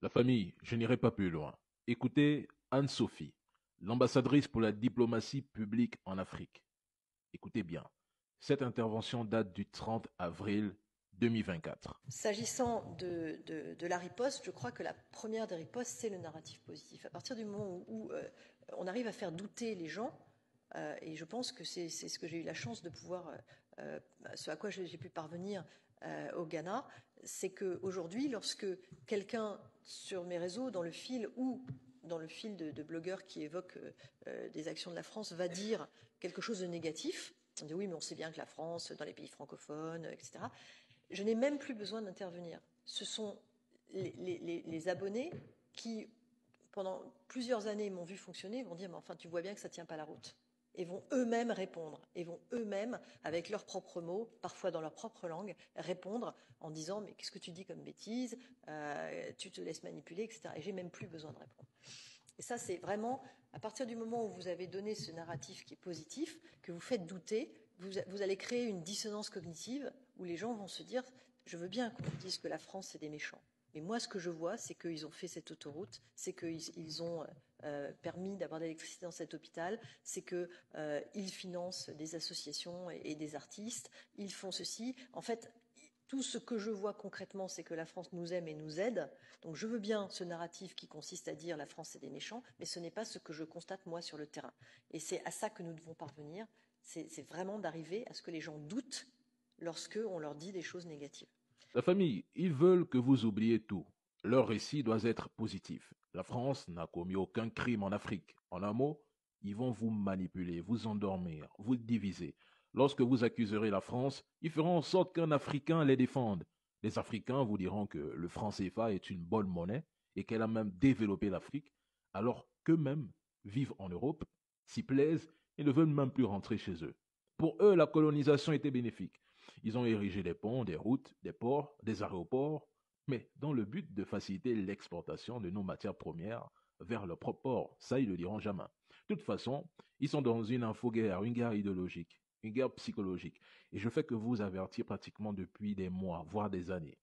La famille, je n'irai pas plus loin. Écoutez Anne-Sophie, l'ambassadrice pour la diplomatie publique en Afrique. Écoutez bien, cette intervention date du 30 avril 2024. S'agissant de la riposte, je crois que la première des ripostes, c'est le narratif positif. À partir du moment où on arrive à faire douter les gens, et je pense que c'est ce que j'ai eu la chance de pouvoir, ce à quoi j'ai pu parvenir au Ghana, c'est qu'aujourd'hui, lorsque quelqu'un sur mes réseaux, dans le fil ou dans le fil de blogueurs qui évoquent des actions de la France, va dire quelque chose de négatif, on dit oui, mais on sait bien que la France, dans les pays francophones, etc., je n'ai même plus besoin d'intervenir. Ce sont les abonnés qui, pendant plusieurs années, m'ont vu fonctionner, vont dire, mais enfin, tu vois bien que ça ne tient pas la route. Et vont eux-mêmes répondre, et vont eux-mêmes, avec leurs propres mots, parfois dans leur propre langue, répondre en disant, mais qu'est-ce que tu dis comme bêtise, tu te laisses manipuler, etc. Et j'ai même plus besoin de répondre. Et ça, c'est vraiment, à partir du moment où vous avez donné ce narratif qui est positif, que vous faites douter, vous allez créer une dissonance cognitive où les gens vont se dire, je veux bien qu'on vous dise que la France, c'est des méchants. Mais moi, ce que je vois, c'est qu'ils ont fait cette autoroute, c'est qu'ils ont permis d'avoir de l'électricité dans cet hôpital, c'est qu'ils financent des associations et des artistes, ils font ceci. En fait, tout ce que je vois concrètement, c'est que la France nous aime et nous aide. Donc je veux bien ce narratif qui consiste à dire la France c'est des méchants, mais ce n'est pas ce que je constate moi sur le terrain. Et c'est à ça que nous devons parvenir. C'est vraiment d'arriver à ce que les gens doutent lorsque on leur dit des choses négatives. La famille, ils veulent que vous oubliez tout. Leur récit doit être positif. La France n'a commis aucun crime en Afrique. En un mot, ils vont vous manipuler, vous endormir, vous diviser. Lorsque vous accuserez la France, ils feront en sorte qu'un Africain les défende. Les Africains vous diront que le franc CFA est une bonne monnaie et qu'elle a même développé l'Afrique, alors qu'eux-mêmes vivent en Europe, s'y plaisent et ne veulent même plus rentrer chez eux. Pour eux, la colonisation était bénéfique. Ils ont érigé des ponts, des routes, des ports, des aéroports, mais dans le but de faciliter l'exportation de nos matières premières vers leur propre port. Ça, ils ne le diront jamais. De toute façon, ils sont dans une infoguerre, une guerre idéologique, une guerre psychologique. Et je fais que vous avertir pratiquement depuis des mois, voire des années.